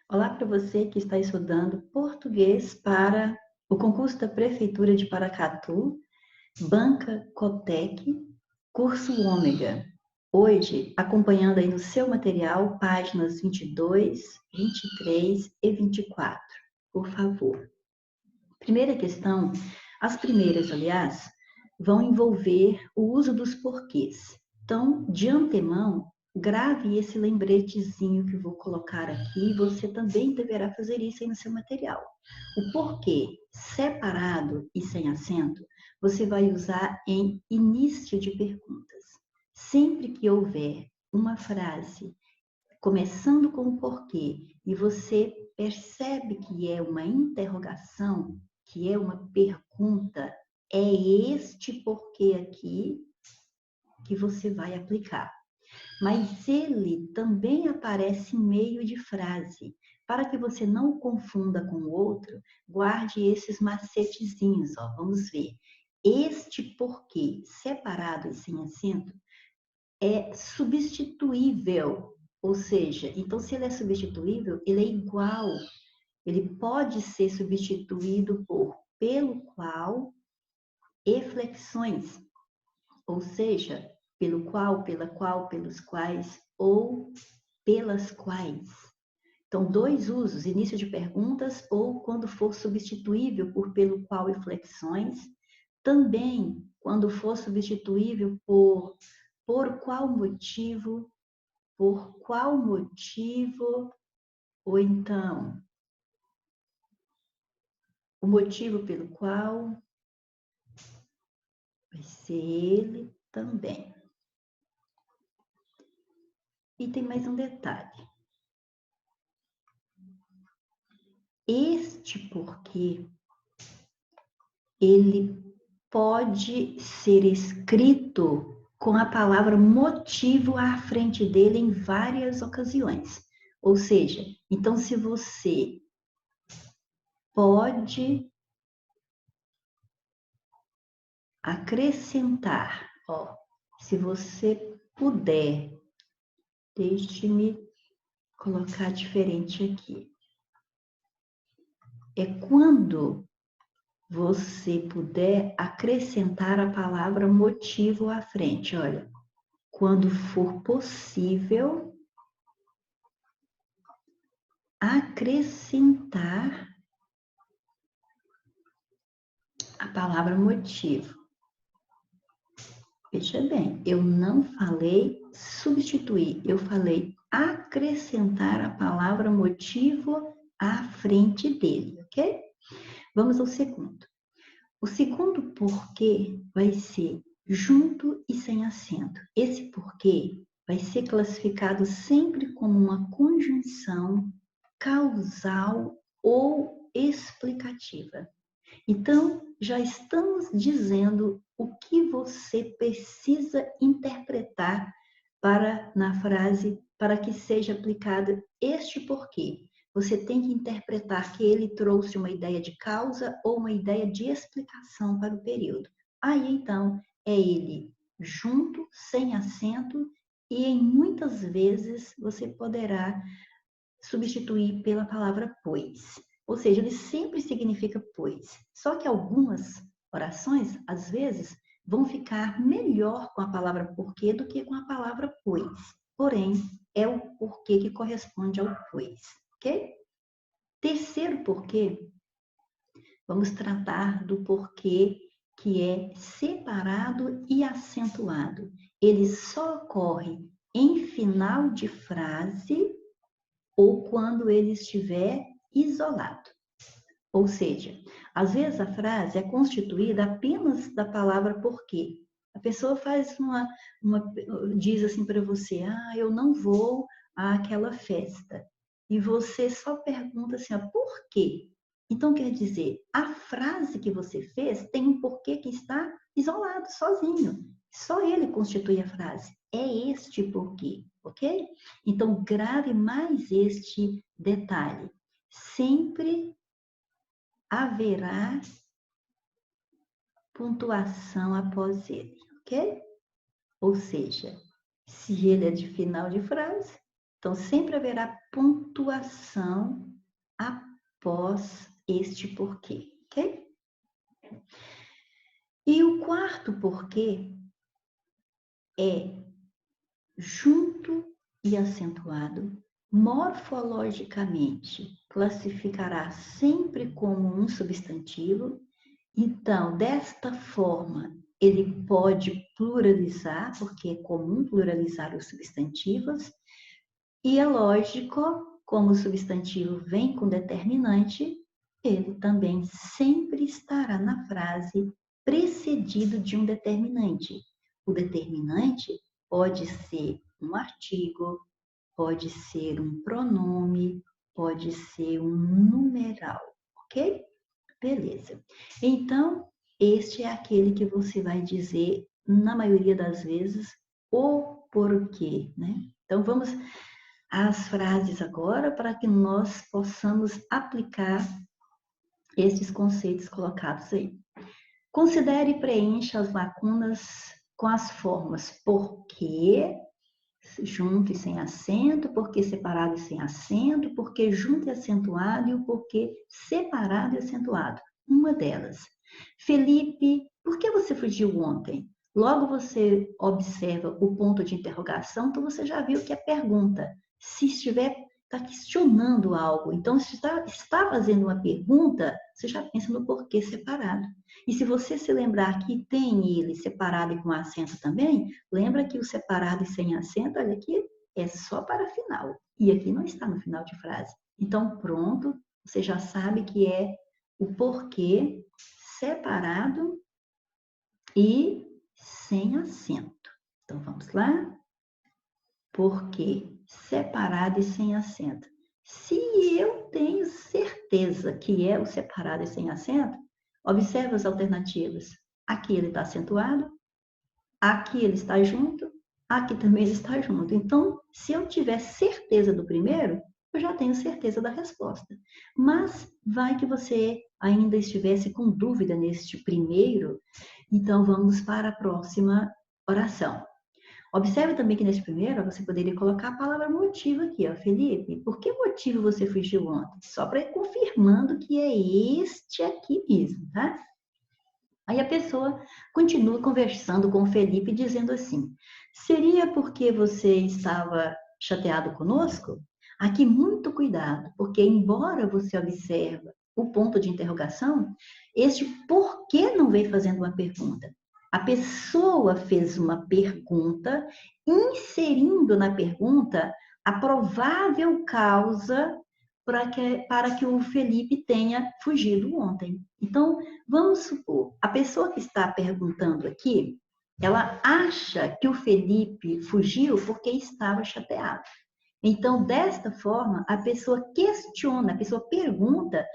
Olá para você que está estudando português para o concurso da Prefeitura de Paracatu, Banca Cotec, curso Ômega. Hoje, acompanhando aí no seu material, páginas 22, 23 e 24, por favor. Primeira questão, as primeiras, aliás, vão envolver o uso dos porquês. Então, de antemão, grave esse lembretezinho que eu vou colocar aqui, e você também deverá fazer isso aí no seu material. O porquê separado e sem acento, você vai usar em início de perguntas. Sempre que houver uma frase começando com o porquê e você percebe que é uma interrogação, que é uma pergunta, é este porquê aqui que você vai aplicar. Mas ele também aparece em meio de frase. Para que você não o confunda com o outro, guarde esses macetezinhos, ó. Vamos ver. Este porquê, separado e sem acento, é substituível. Ou seja, então se ele é substituível, ele é igual. Ele pode ser substituído por pelo qual e flexões. Ou seja, pelo qual, pela qual, pelos quais ou pelas quais. Então, dois usos, início de perguntas ou quando for substituível por pelo qual e flexões. Também quando for substituível por qual motivo, por qual motivo, ou então o motivo pelo qual vai ser ele também. E tem mais um detalhe. Este porquê, ele pode ser escrito com a palavra motivo à frente dele em várias ocasiões. Ou seja, então se você pode acrescentar, ó, se você puder, deixe-me colocar diferente aqui. É quando você puder acrescentar a palavra motivo à frente. Olha, quando for possível acrescentar a palavra motivo. Veja bem, eu não falei substituir, eu falei acrescentar a palavra motivo à frente dele, ok? Vamos ao segundo. O segundo porquê vai ser junto e sem acento. Esse porquê vai ser classificado sempre como uma conjunção causal ou explicativa. Então, já estamos dizendo o que você precisa interpretar na frase para que seja aplicado este porquê. Você tem que interpretar que ele trouxe uma ideia de causa ou uma ideia de explicação para o período. Aí, então, é ele junto, sem acento, e em muitas vezes você poderá substituir pela palavra pois. Ou seja, ele sempre significa pois. Só que algumas orações, às vezes, vão ficar melhor com a palavra porquê do que com a palavra pois. Porém, é o porquê que corresponde ao pois, ok? Terceiro porquê, vamos tratar do porquê que é separado e acentuado. Ele só ocorre em final de frase ou quando ele estiver isolado. Ou seja, às vezes a frase é constituída apenas da palavra porquê. A pessoa diz assim para você, eu não vou àquela festa. E você só pergunta assim, por quê? Então quer dizer, a frase que você fez tem um porquê que está isolado, sozinho. Só ele constitui a frase. É este porquê, ok? Então grave mais este detalhe. Sempre haverá pontuação após ele, ok? Ou seja, se ele é de final de frase, Então, sempre haverá pontuação após este porquê, ok? E o quarto porquê é junto e acentuado, morfologicamente, classificará sempre como um substantivo. Então, desta forma, ele pode pluralizar, porque é comum pluralizar os substantivos, e é lógico, como o substantivo vem com determinante, ele também sempre estará na frase precedido de um determinante. O determinante pode ser um artigo, pode ser um pronome, pode ser um numeral, ok? Beleza. Então, este é aquele que você vai dizer, na maioria das vezes, o porquê, né? Então, vamos às frases agora para que nós possamos aplicar esses conceitos colocados aí. Considere e preencha as lacunas com as formas porque, junto e sem acento, porque separado e sem acento, porque junto e acentuado e o porquê separado e acentuado. Uma delas. Felipe, por que você fugiu ontem? Logo você observa o ponto de interrogação, então você já viu que é pergunta. Se está questionando algo, então se está fazendo uma pergunta, você já pensa no porquê separado. E se você se lembrar que tem ele separado e com acento também, lembra que o separado e sem acento, olha aqui, é só para final. E aqui não está no final de frase. Então, pronto, você já sabe que é o porquê separado e sem acento. Então, vamos lá? Porquê separado e sem acento. Se eu tenho certeza que é o separado e sem acento, observe as alternativas. Aqui ele está acentuado, aqui ele está junto, aqui também ele está junto. Então, se eu tiver certeza do primeiro, eu já tenho certeza da resposta. Mas vai que você ainda estivesse com dúvida neste primeiro, então vamos para a próxima oração. Observe também que nesse primeiro você poderia colocar a palavra motivo aqui, ó, Felipe. Por que motivo você fugiu ontem? Só para ir confirmando que é este aqui mesmo, tá? Aí a pessoa continua conversando com o Felipe dizendo assim: seria porque você estava chateado conosco? Aqui muito cuidado, porque embora você observe o ponto de interrogação, este porquê não veio fazendo uma pergunta. A pessoa fez uma pergunta, inserindo na pergunta a provável causa para que o Felipe tenha fugido ontem. Então, vamos supor, a pessoa que está perguntando aqui, ela acha que o Felipe fugiu porque estava chateado. Então, desta forma, a pessoa questiona, a pessoa pergunta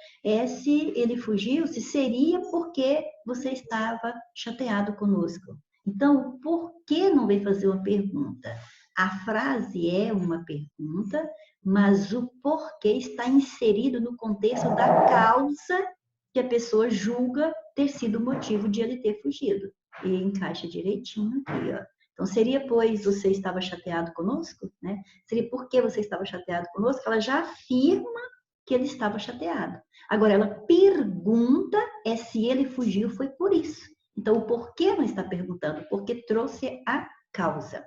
se ele fugiu, se seria porque você estava chateado conosco. Então, o porquê não veio fazer uma pergunta? A frase é uma pergunta, mas o porquê está inserido no contexto da causa que a pessoa julga ter sido o motivo de ele ter fugido. E encaixa direitinho aqui, ó. Então, seria, pois, você estava chateado conosco, né? Seria porque você estava chateado conosco, ela já afirma que ele estava chateado. Agora, ela pergunta se ele fugiu, foi por isso. Então, o porquê não está perguntando, porque trouxe a causa.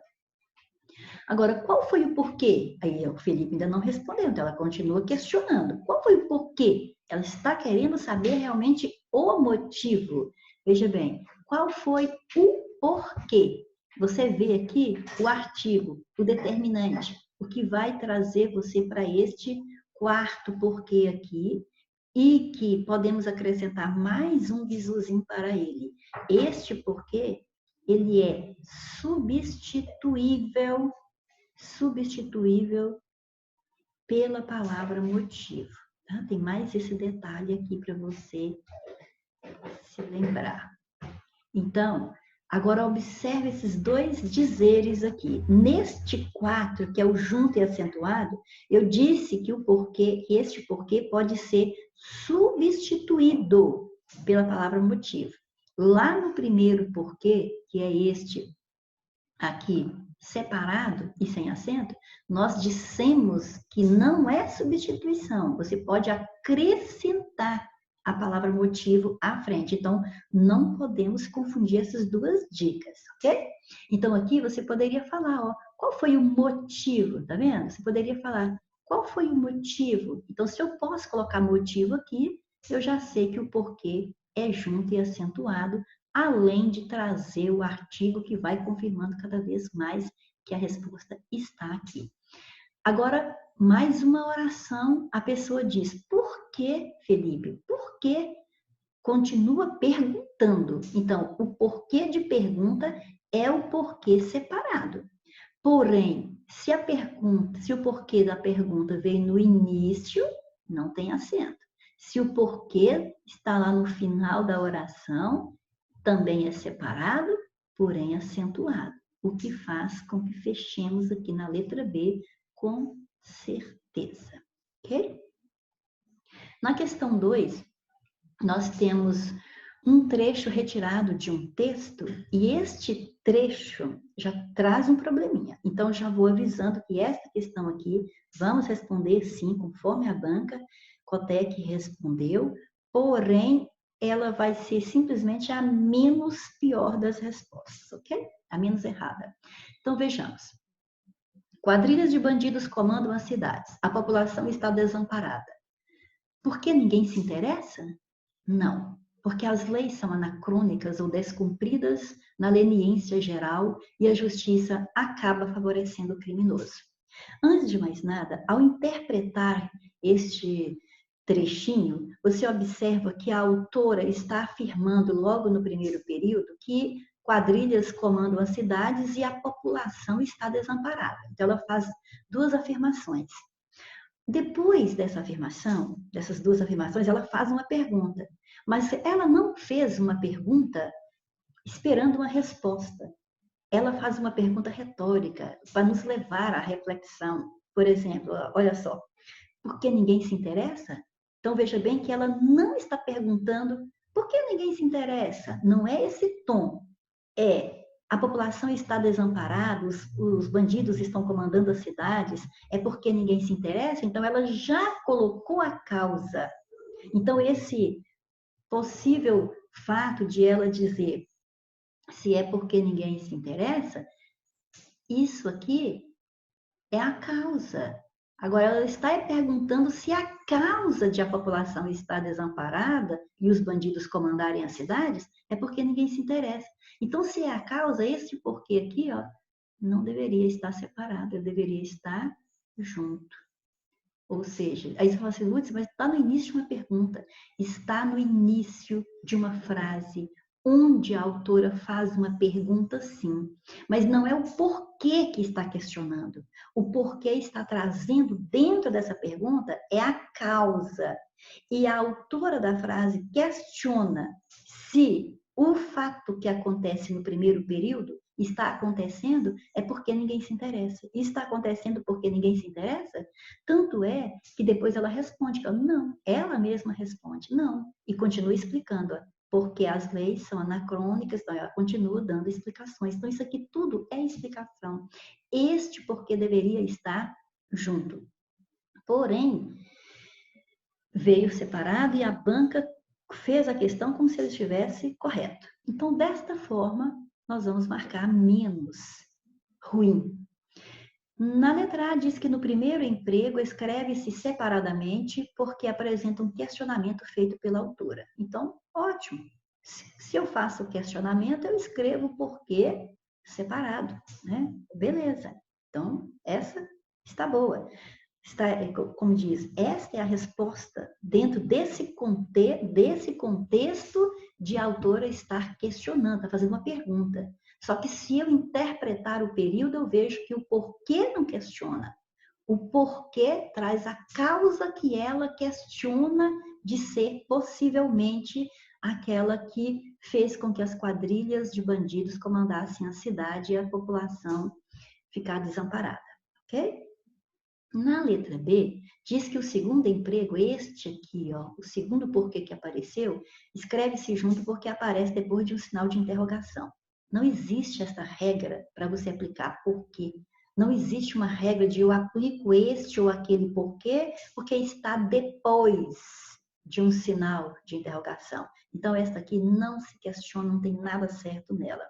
Agora, qual foi o porquê? Aí o Felipe ainda não respondeu, então ela continua questionando. Qual foi o porquê? Ela está querendo saber realmente o motivo. Veja bem, qual foi o porquê? Você vê aqui o artigo, o determinante, o que vai trazer você para este quarto porquê aqui, e que podemos acrescentar mais um bisuzinho para ele. Este porquê, ele é substituível pela palavra motivo. Tá? Tem mais esse detalhe aqui para você se lembrar. Então, agora observe esses dois dizeres aqui. Neste 4, que é o junto e acentuado, eu disse que que este porquê pode ser substituído pela palavra motivo. Lá no primeiro porquê, que é este aqui, separado e sem acento, nós dissemos que não é substituição. Você pode acrescentar a palavra motivo à frente. Então, não podemos confundir essas duas dicas, ok? Então, aqui você poderia falar, ó, qual foi o motivo, tá vendo? Você poderia falar, qual foi o motivo? Então, se eu posso colocar motivo aqui, eu já sei que o porquê é junto e acentuado, além de trazer o artigo que vai confirmando cada vez mais que a resposta está aqui. Agora, mais uma oração, a pessoa diz, por que, Felipe? Por que? Continua perguntando. Então, o porquê de pergunta é o porquê separado. Porém, se o porquê da pergunta veio no início, não tem acento. Se o porquê está lá no final da oração, também é separado, porém acentuado. O que faz com que fechemos aqui na letra B com certeza. Ok? Na questão 2, nós temos um trecho retirado de um texto e este trecho já traz um probleminha. Então, já vou avisando que esta questão aqui, vamos responder sim, conforme a banca Cotec respondeu, porém, ela vai ser simplesmente a menos pior das respostas, ok? A menos errada. Então, vejamos. Quadrilhas de bandidos comandam as cidades. A população está desamparada. Por que ninguém se interessa? Não, porque as leis são anacrônicas ou descumpridas na leniência geral e a justiça acaba favorecendo o criminoso. Antes de mais nada, ao interpretar este trechinho, você observa que a autora está afirmando logo no primeiro período que quadrilhas comandam as cidades e a população está desamparada. Então, ela faz duas afirmações. Depois dessa afirmação, dessas duas afirmações, ela faz uma pergunta. Mas ela não fez uma pergunta esperando uma resposta. Ela faz uma pergunta retórica para nos levar à reflexão. Por exemplo, olha só, por que ninguém se interessa? Então veja bem que ela não está perguntando por que ninguém se interessa. Não é esse tom. É a população está desamparada, os bandidos estão comandando as cidades, é porque ninguém se interessa, então ela já colocou a causa. Então, esse possível fato de ela dizer se é porque ninguém se interessa, isso aqui é a causa. Agora, ela está perguntando se a causa de a população estar desamparada e os bandidos comandarem as cidades é porque ninguém se interessa. Então, se é a causa, esse porquê aqui, ó, não deveria estar separado, ele deveria estar junto. Ou seja, aí você fala assim, Lutz, mas está no início de uma pergunta, está no início de uma frase, onde a autora faz uma pergunta, sim, mas não é o porquê que está questionando. O porquê está trazendo dentro dessa pergunta é a causa. E a autora da frase questiona se o fato que acontece no primeiro período está acontecendo é porque ninguém se interessa. E está acontecendo porque ninguém se interessa? Tanto é que depois ela responde, não, ela mesma responde, não. E continua explicando, porque as leis são anacrônicas, então ela continua dando explicações. Então isso aqui tudo é explicação. Este porquê deveria estar junto. Porém, veio separado e a banca fez a questão como se ele estivesse correto. Então, desta forma, nós vamos marcar menos ruim. Na letra A diz que no primeiro emprego escreve-se separadamente porque apresenta um questionamento feito pela autora. Então, ótimo. Se eu faço o questionamento, eu escrevo o porquê separado, né? Beleza. Então, essa está boa. Está, como diz, esta é a resposta dentro desse contexto de a autora estar questionando, está fazendo uma pergunta. Só que se eu interpretar o período, eu vejo que o porquê não questiona. O porquê traz a causa que ela questiona de ser possivelmente aquela que fez com que as quadrilhas de bandidos comandassem a cidade e a população ficar desamparada, ok? Na letra B, diz que o segundo emprego, este aqui, ó, o segundo porquê que apareceu, escreve-se junto porque aparece depois de um sinal de interrogação. Não existe essa regra para você aplicar porquê. Não existe uma regra de eu aplico este ou aquele porquê, porque está depois de um sinal de interrogação. Então, essa aqui não se questiona, não tem nada certo nela.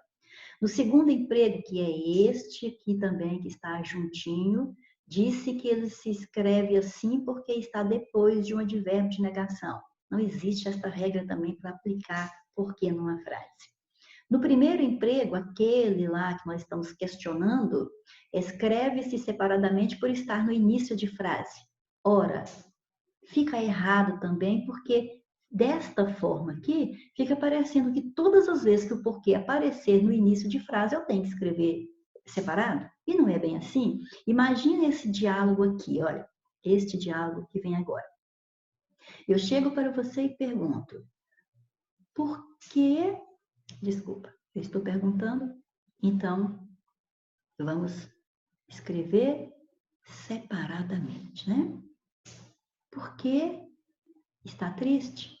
No segundo emprego, que é este aqui também, que está juntinho, disse que ele se escreve assim porque está depois de um advérbio de negação. Não existe essa regra também para aplicar porquê numa frase. No primeiro emprego, aquele lá que nós estamos questionando, escreve-se separadamente por estar no início de frase. Ora, fica errado também porque desta forma aqui, fica parecendo que todas as vezes que o porquê aparecer no início de frase, eu tenho que escrever separado. E não é bem assim. Imagine esse diálogo aqui, olha, este diálogo que vem agora. Eu chego para você e pergunto, por que... Desculpa, eu estou perguntando, então vamos escrever separadamente, né? Por que está triste?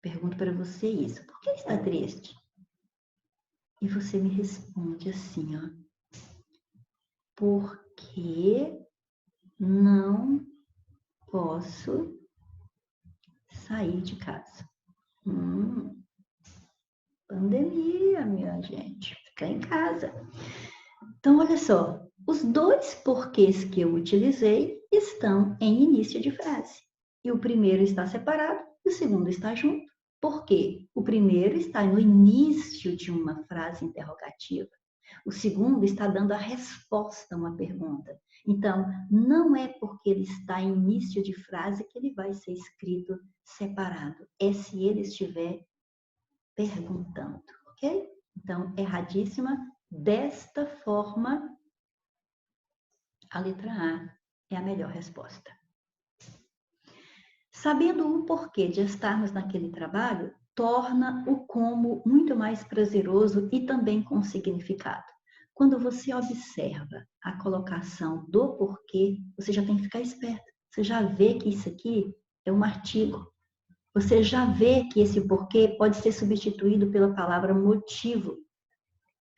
Pergunto para você isso. Por que está triste? E você me responde assim, ó. Porque não posso sair de casa. Pandemia, minha gente. Ficar em casa. Então, olha só. Os dois porquês que eu utilizei estão em início de frase. E o primeiro está separado e o segundo está junto. Por quê? O primeiro está no início de uma frase interrogativa. O segundo está dando a resposta a uma pergunta. Então, não é porque ele está em início de frase que ele vai ser escrito separado. É se ele estiver perguntando, ok? Então, erradíssima. Desta forma, a letra A é a melhor resposta. Sabendo o porquê de estarmos naquele trabalho, torna o como muito mais prazeroso e também com significado. Quando você observa a colocação do porquê, você já tem que ficar esperto. Você já vê que isso aqui é um artigo. Você já vê que esse porquê pode ser substituído pela palavra motivo.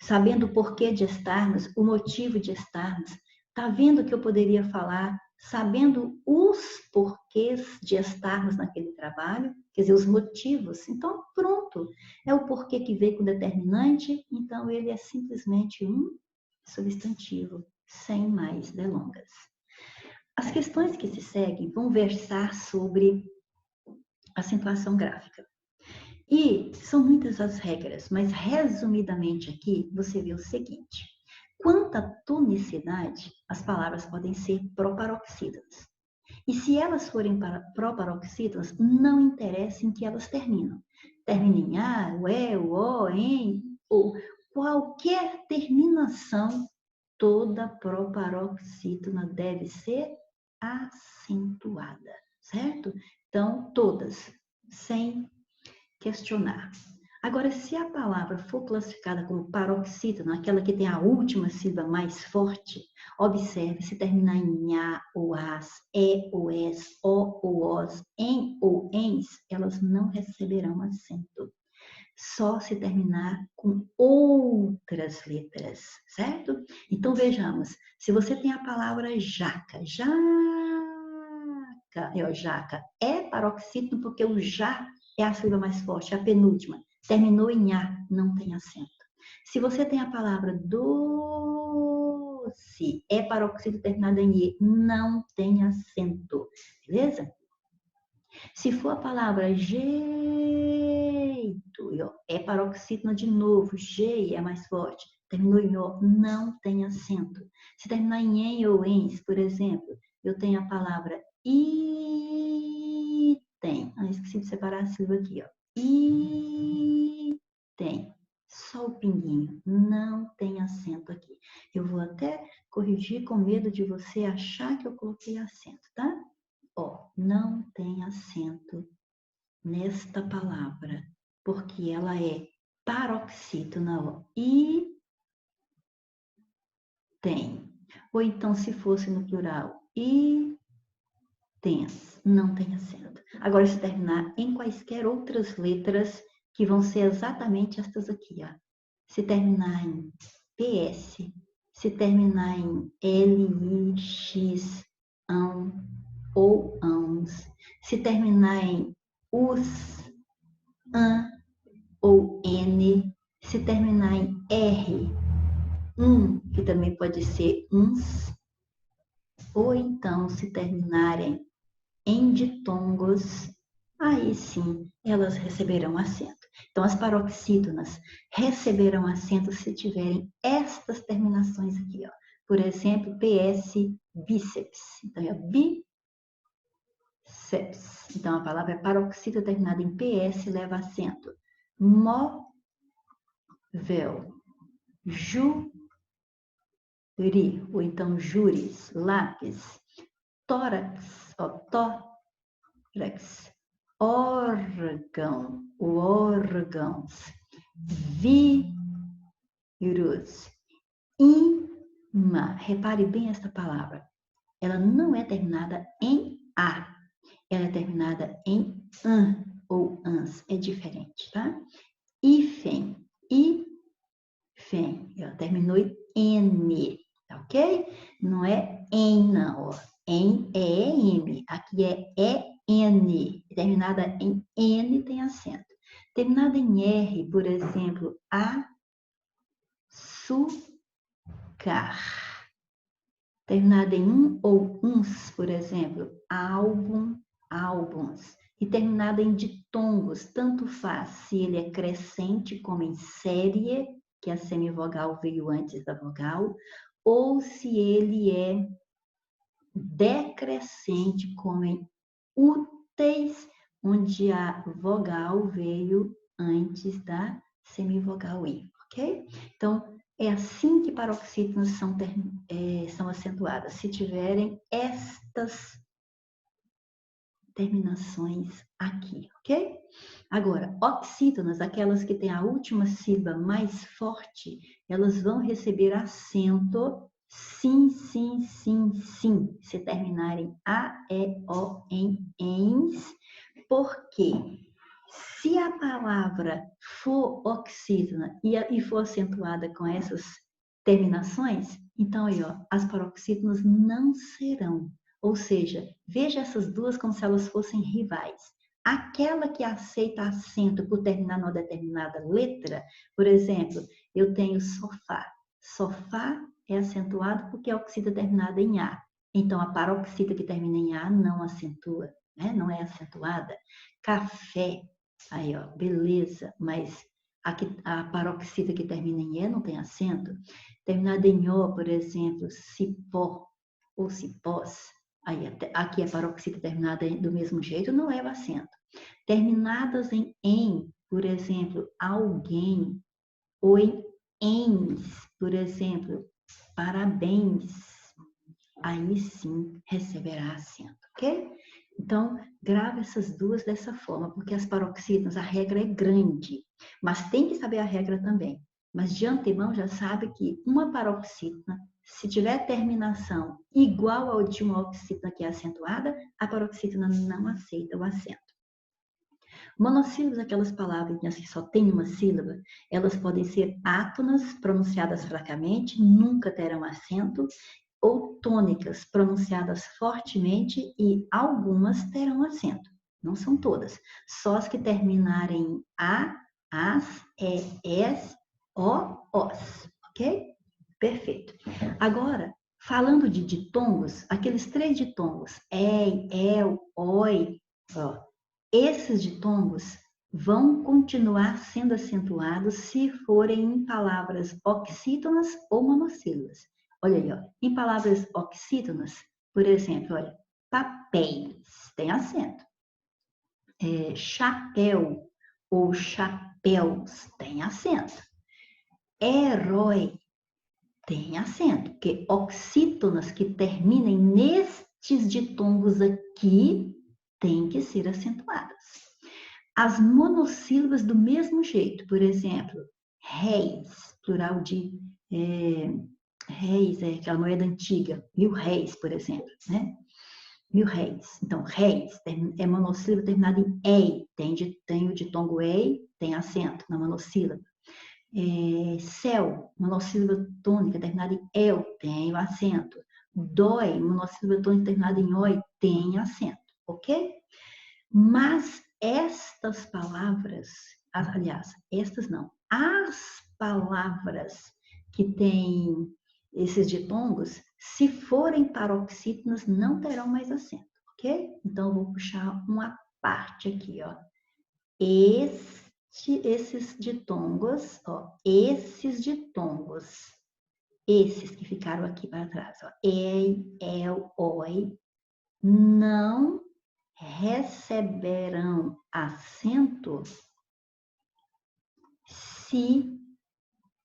Sabendo o porquê de estarmos, o motivo de estarmos, está vendo que eu poderia falar, sabendo os porquês de estarmos naquele trabalho, quer dizer, os motivos. Então, pronto, é o porquê que veio com determinante, então ele é simplesmente um substantivo, sem mais delongas. As questões que se seguem vão versar sobre acentuação gráfica. E são muitas as regras, mas resumidamente aqui você vê o seguinte. Quanto à tonicidade, as palavras podem ser proparoxítonas. E se elas forem proparoxítonas, não interessa em que elas terminam. Termina em A, o E, o O, em, ou qualquer terminação, toda proparoxítona deve ser acentuada, certo? Então, todas, sem questionar. Agora, se a palavra for classificada como paroxítona, aquela que tem a última sílaba mais forte, observe se terminar em A ou AS, E ou ES, O ou OS, EM ou ENS, elas não receberão acento. Só se terminar com outras letras, certo? Então, vejamos. Se você tem a palavra jaca, jaca é paroxítono porque o já é a sílaba mais forte, a penúltima. Terminou em A, não tem acento. Se você tem a palavra doce, é paroxítono terminada em E, não tem acento. Beleza? Se for a palavra jeito, é paroxítona de novo, G é mais forte. Terminou em O, não tem acento. Se terminar em EN ou ENS, por exemplo, eu tenho a palavra item. Esqueci de separar a sílaba aqui, ó. Item. Só o pinguinho, não tem acento aqui. Eu vou até corrigir com medo de você achar que eu coloquei acento, tá? Ó, não tem acento nesta palavra, porque ela é paroxítona, ó. E tem. Ou então, se fosse no plural, e tens, não tem acento. Agora, se terminar em quaisquer outras letras, que vão ser exatamente estas aqui, ó. se terminar em PS, se terminar em LIX, ão ou ãos, se terminar em us, an ou n, se terminar em R, que também pode ser uns, ou então se terminarem em ditongos, aí sim elas receberão acento. Então, as paroxítonas receberão acento se tiverem estas terminações aqui, ó. Por exemplo, PS, bíceps. Então, é bíceps. Então, a palavra paroxítona terminada em PS leva acento. Móvel, júri, ou então júris, lápis, tórax, ó, tórax, órgão, órgãos, vírus, imã. Repare bem esta palavra. Ela não é terminada em A. Ela é terminada em an ou ans. É diferente, tá? Hífen, ela terminou em N, tá ok? Não é em, não, ó. Em é M. Aqui é EN. Terminada em N tem acento. Terminada em R, por exemplo, açúcar. Terminada em ou uns, por exemplo, álbum, álbuns. E terminada em ditongos, tanto faz se ele é crescente, como em série, que a semivogal veio antes da vogal, ou se ele é decrescente, como em úteis, onde a vogal veio antes da semivogal I, ok? Então, é assim que paroxítonas são acentuadas, se tiverem estas terminações aqui, ok? Agora, oxítonas, aquelas que têm a última sílaba mais forte, elas vão receber acento sim, sim, sim, sim, se terminarem A, E, O, em, ens, porque se a palavra for oxítona e for acentuada com essas terminações, então aí, ó, as paroxítonas não serão. Ou seja, veja essas duas como se elas fossem rivais. Aquela que aceita acento por terminar numa determinada letra, por exemplo, eu tenho sofá. Sofá é acentuado porque a oxida é terminada em A. Então, a paroxítola que termina em A não acentua, né? Não é acentuada. Café, aí, ó, beleza, mas a paroxítola que termina em E não tem acento. Terminada em O, por exemplo, cipó ou cipós, aí aqui a paroxítola terminada do mesmo jeito não leva acento. Terminadas em, por exemplo, alguém, ou em ens, por exemplo, parabéns, aí sim receberá acento, ok? Então, grave essas duas dessa forma, porque as paroxítonas, a regra é grande, mas tem que saber a regra também. Mas de antemão já sabe que uma paroxítona, se tiver terminação igual ao de uma oxítona que é acentuada, a paroxítona não aceita o acento. Monossílabos, aquelas palavras que só tem uma sílaba, elas podem ser átonas, pronunciadas fracamente, nunca terão acento, ou tônicas, pronunciadas fortemente e algumas terão acento. Não são todas. Só as que terminarem em A, as, es, os. Ok? Perfeito. Agora, falando de ditongos, aqueles 3 ditongos, ei, el, oi, ó, esses ditongos vão continuar sendo acentuados se forem em palavras oxítonas ou monossílabas. Olha aí, ó, em palavras oxítonas, por exemplo, olha, papéis, tem acento. Chapéu ou chapéus, tem acento. Herói, tem acento, porque oxítonas que terminem nestes ditongos aqui têm que ser acentuadas. As monossílabas do mesmo jeito, por exemplo, réis, plural de réis, é aquela moeda antiga, 1000 réis, por exemplo, né? 1000 réis. Então, réis é monossílaba terminada em ei, tem o ditongo ei, tem acento na monossílaba. Céu, monossílaba tônica terminada em el, tem o acento. Dói, monossílaba tônica terminada em oi, tem acento, ok? Mas estas palavras, aliás, estas não, as palavras que têm esses ditongos, se forem paroxítonas, não terão mais acento, ok? Então, eu vou puxar uma parte aqui, ó. Esses ditongos, ó, esses ditongos, esses que ficaram aqui para trás, ó, ei, el, oi, não receberão acento se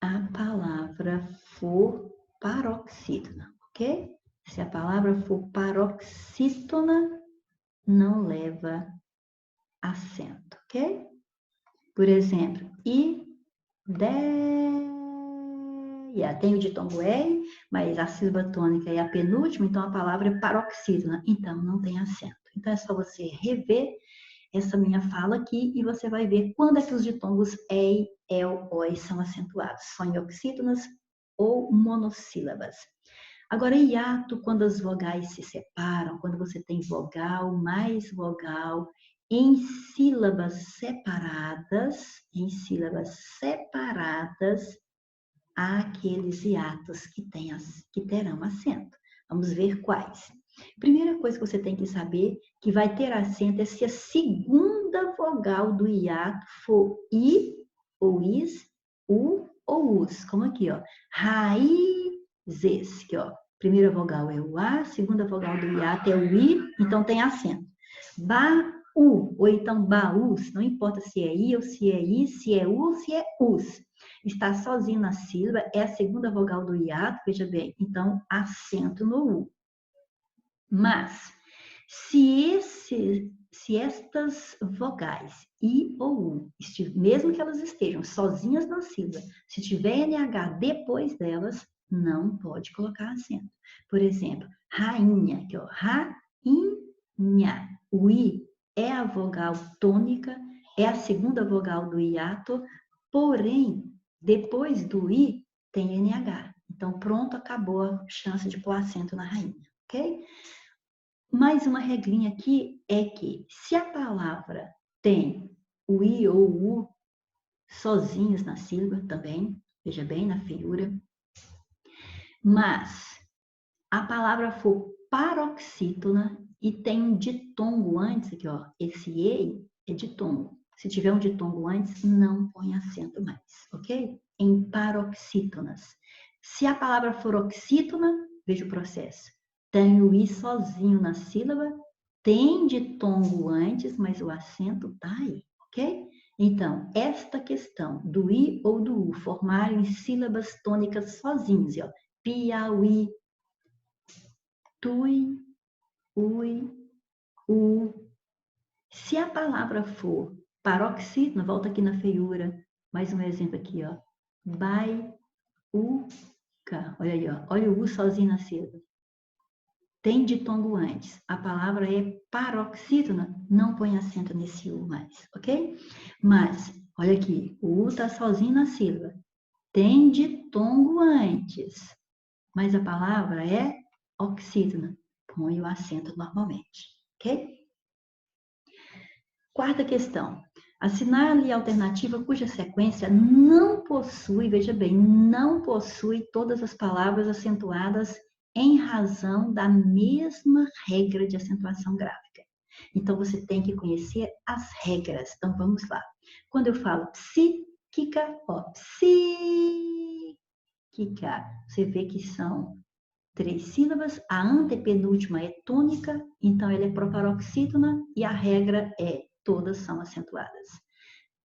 a palavra for paroxítona, ok? Se a palavra for paroxítona, não leva acento, ok? Por exemplo, ideia. Tem o ditongo E, mas a sílaba tônica é a penúltima, então a palavra é paroxítona, então não tem acento. Então é só você rever essa minha fala aqui e você vai ver quando é que os ditongos E, el, oi são acentuados. Só em oxítonas ou monossílabas. Agora, hiato, quando as vogais se separam, quando você tem vogal mais vogal em sílabas separadas, há aqueles hiatos que terão acento. Vamos ver quais. Primeira coisa que você tem que saber que vai ter acento é se a segunda vogal do hiato for i, ou is, u ou us. Como aqui, ó. Raízes, que ó. Primeira vogal é o a, segunda vogal do hiato é o i, então tem acento. Baú, ou então baús, não importa se é i ou se é i, se é u ou se é us. Está sozinho na sílaba, é a segunda vogal do hiato, veja bem, então acento no u. Mas, se estas vogais, i ou u, mesmo que elas estejam sozinhas na sílaba, se tiver NH depois delas, não pode colocar acento. Por exemplo, rainha, que é o rainha. O i é a vogal tônica, é a segunda vogal do hiato, porém, depois do i tem NH. Então, pronto, acabou a chance de pôr acento na rainha, ok? Mais uma regrinha aqui é que se a palavra tem o i ou o u sozinhos na sílaba também, veja bem, na feiura, mas a palavra for paroxítona e tem um ditongo antes, aqui ó, esse ei é ditongo. Se tiver um ditongo antes, não põe acento mais, ok? Em paroxítonas. Se a palavra for oxítona, veja o processo. Tem o i sozinho na sílaba, tem ditongo antes, mas o acento tá aí, ok? Então, esta questão do i ou do u formarem sílabas tônicas sozinhos, ó, Piauí, tui, ui, u. Se a palavra for paroxítona, volta aqui na feiura, mais um exemplo aqui, ó, baiuca, olha aí, ó, olha o u sozinho na sílaba. Tem ditongo antes, a palavra é paroxítona, não põe acento nesse u mais, ok? Mas, olha aqui, o u tá sozinho na sílaba, tem ditongo antes, mas a palavra é oxítona, põe o acento normalmente, ok? Quarta questão. Assinale a alternativa cuja sequência não possui, veja bem, não possui todas as palavras acentuadas em razão da mesma regra de acentuação gráfica. Então, você tem que conhecer as regras. Então, vamos lá. Quando eu falo psíquica, ó, psíquica, você vê que são 3 sílabas, a antepenúltima é tônica, então ela é proparoxítona e a regra é todas são acentuadas.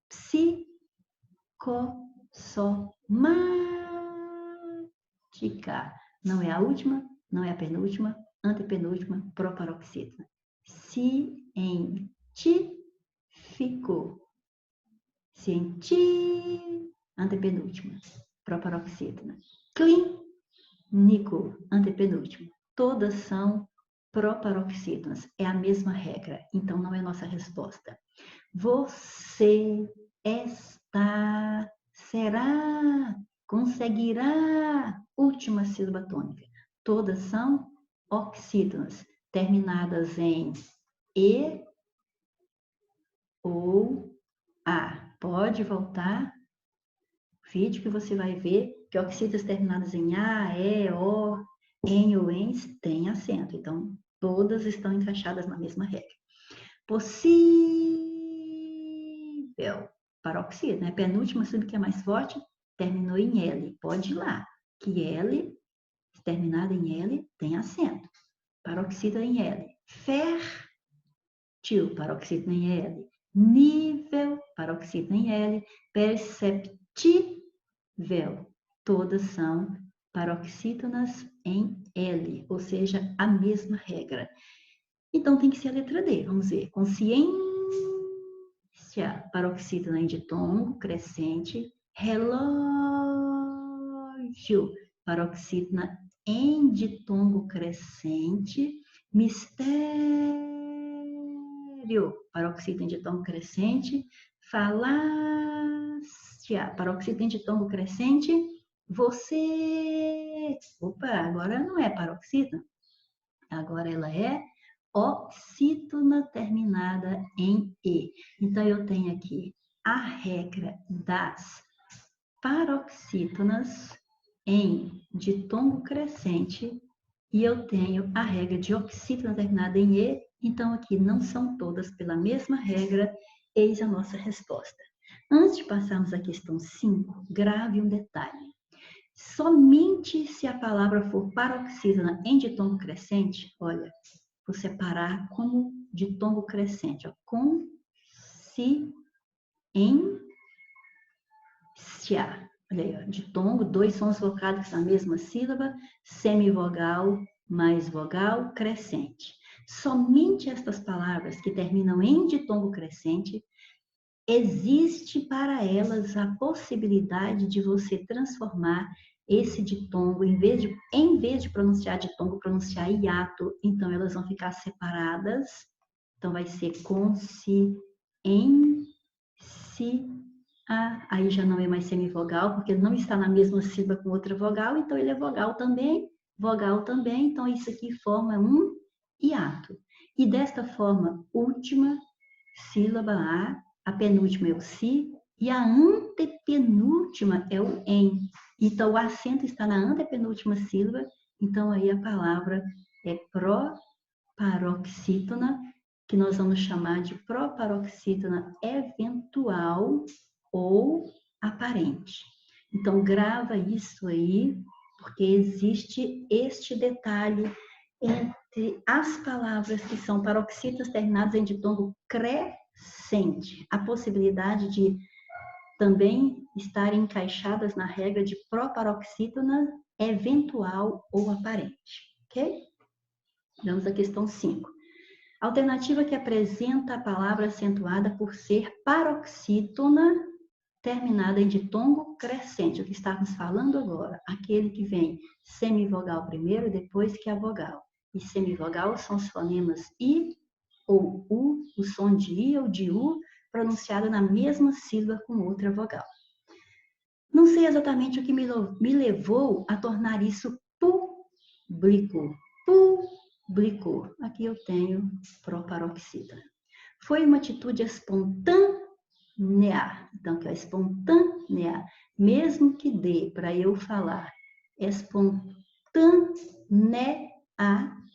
Psicossomática. Não é a última, não é a penúltima, antepenúltima, proparoxítona. Científico. Antepenúltima, proparoxítona. Clínico, antepenúltimo. Todas são proparoxítonas. É a mesma regra. Então, não é nossa resposta. Você está será, conseguirá, última sílaba tônica. Todas são oxítonas, terminadas em E ou A. Pode voltar o vídeo que você vai ver que oxítonas terminadas em A, E, O, N ou ENS têm acento. Então, todas estão encaixadas na mesma regra. Possível. Paroxítono, né? Penúltima sílaba que é mais forte, terminou em L. Pode ir lá, que L, terminada em L, tem acento. Paroxítono em L. Fértil, paroxítono em L. Nível, paroxítono em L. Perceptível. Todas são paroxítonas em L, ou seja, a mesma regra. Então, tem que ser a letra D. Vamos ver. Consciência, paroxítona em ditongo crescente. Relógio, paroxítona em ditongo crescente. Mistério, paroxítona em ditongo crescente. Falácia, paroxítona em ditongo crescente. Você. Opa, agora não é paroxítona. Agora ela é oxítona terminada em E. Então, eu tenho aqui a regra das paroxítonas em ditongo crescente e eu tenho a regra de oxítona terminada em E. Então, aqui não são todas pela mesma regra. Eis a nossa resposta. Antes de passarmos à questão 5, grave um detalhe. Somente se a palavra for paroxítona em ditongo crescente, olha, vou separar como ditongo crescente, ó, consciência. Olha aí, ó, ditongo, dois sons vocálicos na mesma sílaba, semivogal mais vogal crescente. Somente estas palavras que terminam em ditongo crescente, existe para elas a possibilidade de você transformar esse ditongo, em vez de pronunciar ditongo, pronunciar hiato, então elas vão ficar separadas. Então vai ser consciência, aí já não é mais semivogal, porque não está na mesma sílaba com outra vogal, então ele é vogal também, então isso aqui forma um hiato. E desta forma, última sílaba a penúltima é o si, e a antepenúltima é o em. Então, o acento está na antepenúltima sílaba, então aí a palavra é proparoxítona, que nós vamos chamar de proparoxítona eventual ou aparente. Então, grava isso aí, porque existe este detalhe entre as palavras que são paroxítonas terminadas em ditongo crescente, a possibilidade de também estarem encaixadas na regra de proparoxítona eventual ou aparente, ok? Vamos à questão 5. Alternativa que apresenta a palavra acentuada por ser paroxítona terminada em ditongo crescente, o que estávamos falando agora, aquele que vem semivogal primeiro, depois que a vogal. E semivogal são os fonemas I ou U, o som de I ou de U, pronunciado na mesma sílaba com outra vogal. Não sei exatamente o que me levou a tornar isso público. Público. Aqui eu tenho proparoxítona. Foi uma atitude espontânea. Então, que é espontânea. Mesmo que dê para eu falar espontânea,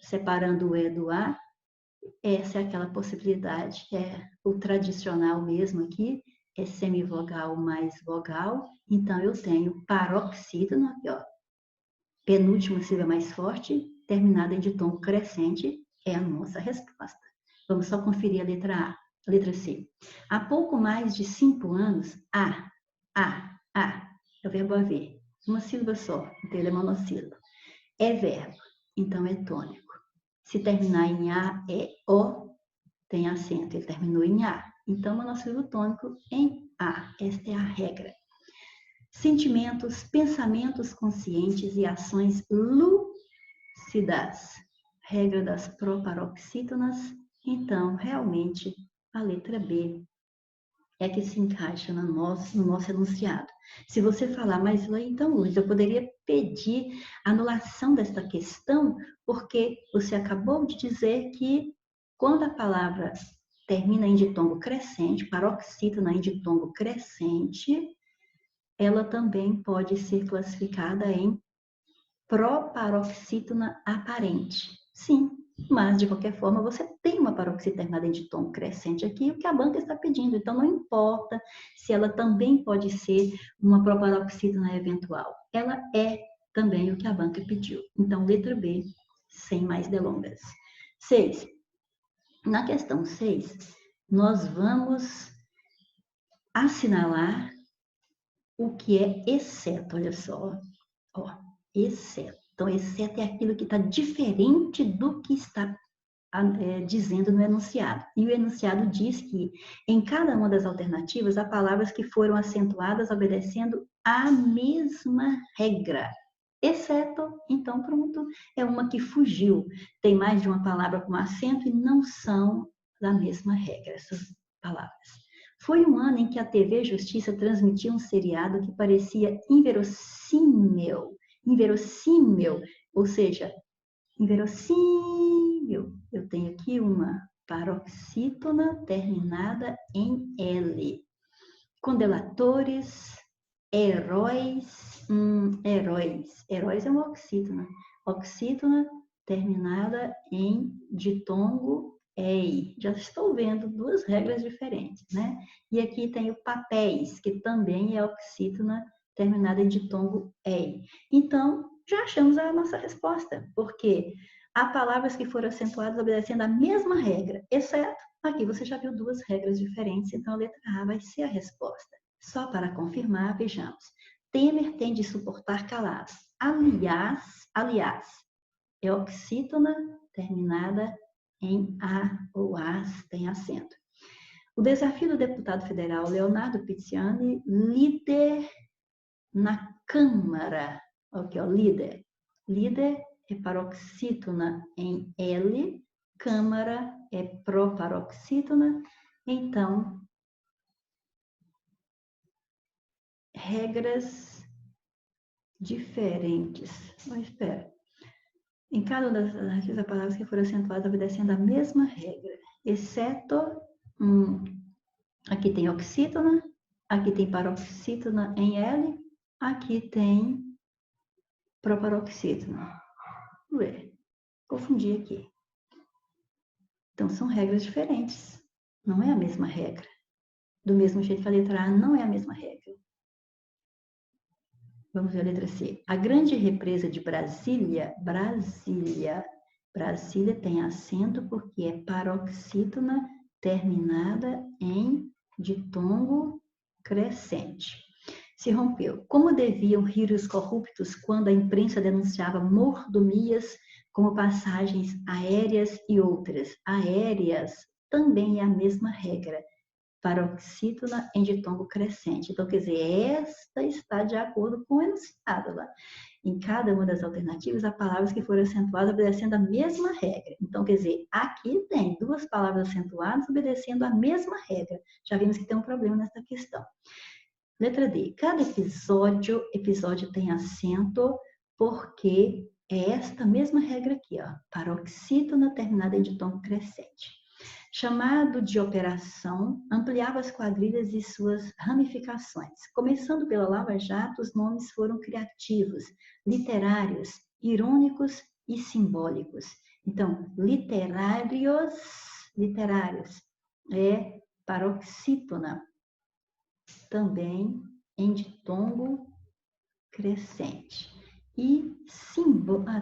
separando o E do A, essa é aquela possibilidade, é o tradicional mesmo aqui, é semivogal mais vogal, então eu tenho paroxítona, aqui ó, penúltima sílaba mais forte, terminada em ditongo crescente, é a nossa resposta. Vamos só conferir a letra A, a letra C. Há pouco mais de 5 anos, A, é o verbo haver, uma sílaba só, então ele é monossílabo. É verbo, então é tônico. Se terminar em A, é O, tem acento, ele terminou em A. Então, monossílabo tônico em A. Esta é a regra. Sentimentos, pensamentos conscientes e ações lúcidas. Regra das proparoxítonas. Então, realmente, a letra B é que se encaixa no nosso enunciado. Se você falar, mas então, Lourdes, eu poderia pedir anulação desta questão, porque você acabou de dizer que quando a palavra termina em ditongo crescente, paroxítona em ditongo crescente, ela também pode ser classificada em proparoxítona aparente. Sim, mas de qualquer forma você tem uma paroxítona terminada em ditongo crescente aqui, o que a banca está pedindo. Então não importa se ela também pode ser uma proparoxítona eventual. Ela é também o que a banca pediu. Então, letra B, sem mais delongas. 6. Na questão 6, nós vamos assinalar o que é exceto. Olha só, ó, exceto. Então, exceto é aquilo que está diferente do que está dizendo no enunciado. E o enunciado diz que em cada uma das alternativas há palavras que foram acentuadas obedecendo a mesma regra. Exceto, então pronto, é uma que fugiu. Tem mais de uma palavra com acento e não são da mesma regra essas palavras. Foi um ano em que a TV Justiça transmitiu um seriado que parecia inverossímil, ou seja, inverossímil. Eu tenho aqui uma paroxítona terminada em L. Condelatores, heróis, heróis é uma oxítona. Oxítona terminada em ditongo ei. Já estou vendo duas regras diferentes, né? E aqui tem o papéis, que também é oxítona terminada em ditongo ei. Então, já achamos a nossa resposta, porque há palavras que foram acentuadas obedecendo a mesma regra, exceto aqui você já viu duas regras diferentes, então a letra A vai ser a resposta. Só para confirmar, vejamos. Temer tem de suportar calados. Aliás, é oxítona terminada em A ou AS, tem acento. O desafio do deputado federal Leonardo Pizziani, líder na Câmara. Aqui, ó, líder. Líder é paroxítona em L, Câmara é proparoxítona, então, regras diferentes. Mas espera. Em cada uma das alternativas, há palavras que foram acentuadas obedecendo a mesma regra, exceto, aqui tem oxítona, aqui tem paroxítona em L, aqui tem proparoxítona. Ué, confundi aqui. Então, são regras diferentes. Não é a mesma regra. Do mesmo jeito que a letra A não é a mesma regra. Vamos ver a letra C. A grande represa de Brasília tem acento porque é paroxítona terminada em ditongo crescente. Se rompeu. Como deviam rir os corruptos quando a imprensa denunciava mordomias como passagens aéreas e outras? Aéreas também é a mesma regra. Paroxítona em ditongo crescente. Então, quer dizer, esta está de acordo com o enunciado lá. Em cada uma das alternativas, há palavras que foram acentuadas obedecendo a mesma regra. Então, quer dizer, aqui tem duas palavras acentuadas obedecendo a mesma regra. Já vimos que tem um problema nessa questão. Letra D. Cada episódio tem acento porque é esta mesma regra aqui, ó. Paroxítona terminada em ditongo crescente. Chamado de operação, ampliava as quadrilhas e suas ramificações. Começando pela Lava Jato, os nomes foram criativos, literários, irônicos e simbólicos. Então, literários é paroxítona, também em ditongo crescente. E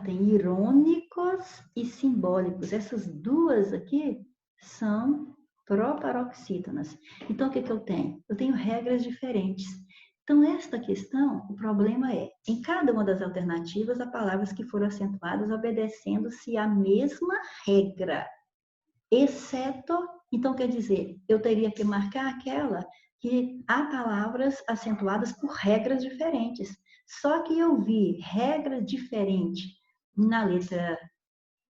tem irônicos e simbólicos. Essas duas aqui são proparoxítonas. Então, o que eu tenho? Eu tenho regras diferentes. Então, esta questão, o problema é, em cada uma das alternativas, há palavras que foram acentuadas obedecendo-se à mesma regra, exceto, então quer dizer, eu teria que marcar aquela que há palavras acentuadas por regras diferentes. Só que eu vi regra diferente na letra